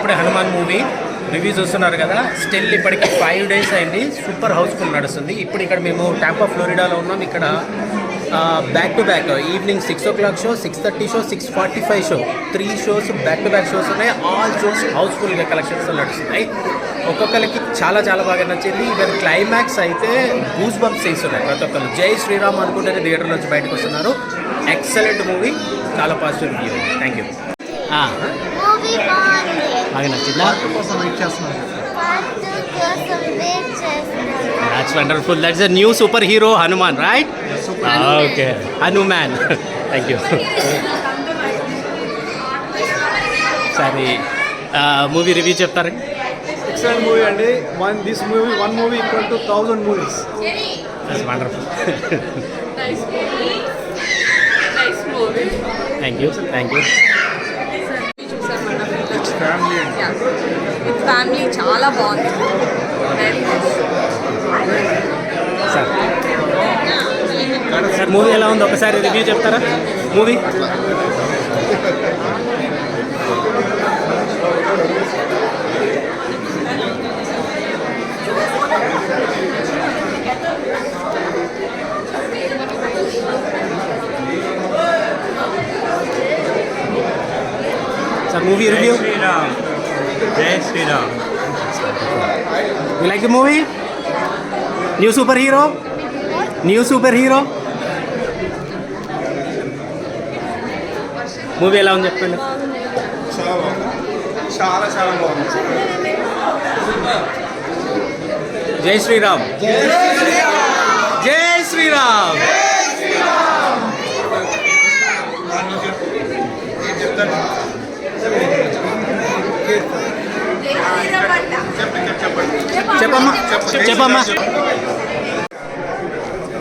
ఇప్పుడే Hanuman movie review చూస్తున్నారు కదా. స్టిల్ ఇప్పటికి 5 days అయింది. సూపర్ హౌస్ఫుల్ నడుస్తుంది. ఇప్పుడు ఇక్కడ మేము టాంపా ఫ్లోరిడాలో ఉన్నాం. ఇక్కడ back to back evening 6 o'clock show, 6:30 show, 6:45 show, 3 shows back to back shows ఉన్నాయి. ఆల్ షోస్ హౌస్ఫుల్గా కలెక్షన్స్ నడుస్తున్నాయి. ఒక్కొక్కరికి చాలా చాలా బాగా నచ్చింది. ఈవెన్ క్లైమాక్స్ అయితే గూస్ బంప్స్ వేస్తున్నాయి ప్రతి ఒక్కరు. జై శ్రీరామ్ అనుకుంటేనే థియేటర్ నుంచి బయటకు వస్తున్నారు. ఎక్సలెంట్ మూవీ, చాలా పాజిటివ్ రివ్యూ. Thank you. బాగా నచ్చిందా? That's wonderful. That's a new superhero Hanuman, right? Okay. Hanuman. Thank you. Sorry. Movie review చెప్తారా? Excellent movie అండి. One movie equal to 1,000 movies. That's wonderful. Nice movie. Nice movie. Thank you. Thank you. It's family. Yeah. With family చాలా బాగుంది. Very nice. Sir movie ఎలా ఉంది ఒకసారి review చెప్తారా? Movie sir movie review. Sriram, జై Sriram. You like the movie? New superhero. Movie ఎలా ఉంది చెప్పండి. చాలా చాలా బాగుంది. జై శ్రీరామ్. జై శ్రీరామ్. చెప్పమ్మా.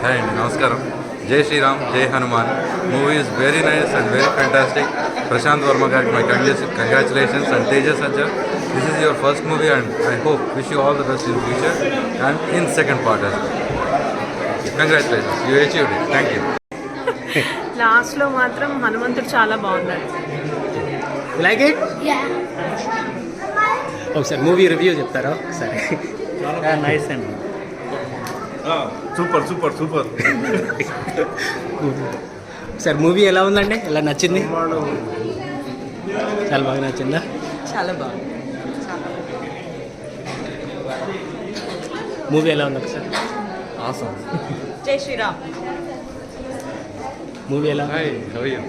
హాయ్ అండి, నమస్కారం. జై శ్రీరామ్, జై Hanuman. Movie is very nice and very fantastic. Prashanth Varma గారికి my congratulations and Teja Sajja. This is your first movie and I hope wish you all the best in future and in second part as well. Congratulations, you achieved it. Thank you. లాస్ట్లో మాత్రం హనుమంతుడు చాలా బాగున్నాడు. Like it? ఒకసారి movie review చెప్తారా ఒకసారి? Nice అండి. Super. Sir movie ఎలా ఉందండి? ఎలా నచ్చింది? చాలా బాగా నచ్చిందా? చాలా బాగుంది. మూవీ ఎలా ఉంది ఒకసారి? ఆసమ్. జై శ్రీరామ్. మూవీ ఎలా hi, how are you?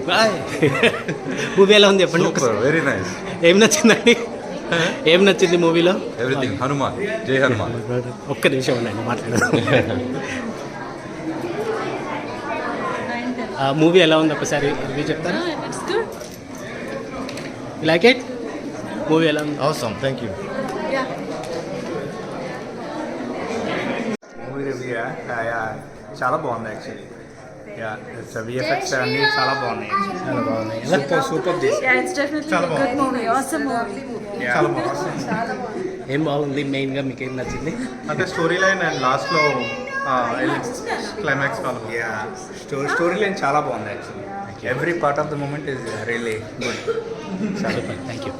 Movie ఎలా ఉంది చెప్పండి. Super, very nice. ఏం నచ్చిందండి? ఏం నచ్చింది మూవీలో? ఎవ్రీథింగ్. హనుమాన్, జై హనుమాన్. ఒక్క నిమిషం ఉండండి, మాట్లాడదాం. మూవీ ఎలా ఉంది ఒకసారి రివ్యూ చెప్తారా? It's good. Like it? Movie ఎలా ఉంది? Awesome, thank you. Yeah. Movie review చాలా బాగుంది యాక్చువల్లీ. విఎఫ్ఎక్స్ అన్నీ చాలా బాగున్నాయి. చాలా బాగున్నాయి కదా? Super. Yeah, it's definitely a good movie. Awesome movie. చాలా బాగుంది. ఏం బాగుంది? మెయిన్గా మీకు ఏం నచ్చింది? అంటే స్టోరీ లైన్ అండ్ లాస్ట్లో క్లైమాక్స్ కాలం. స్టోరీ లైన్ చాలా బాగుంది actually. Every part of the moment is really good. Super, thank you.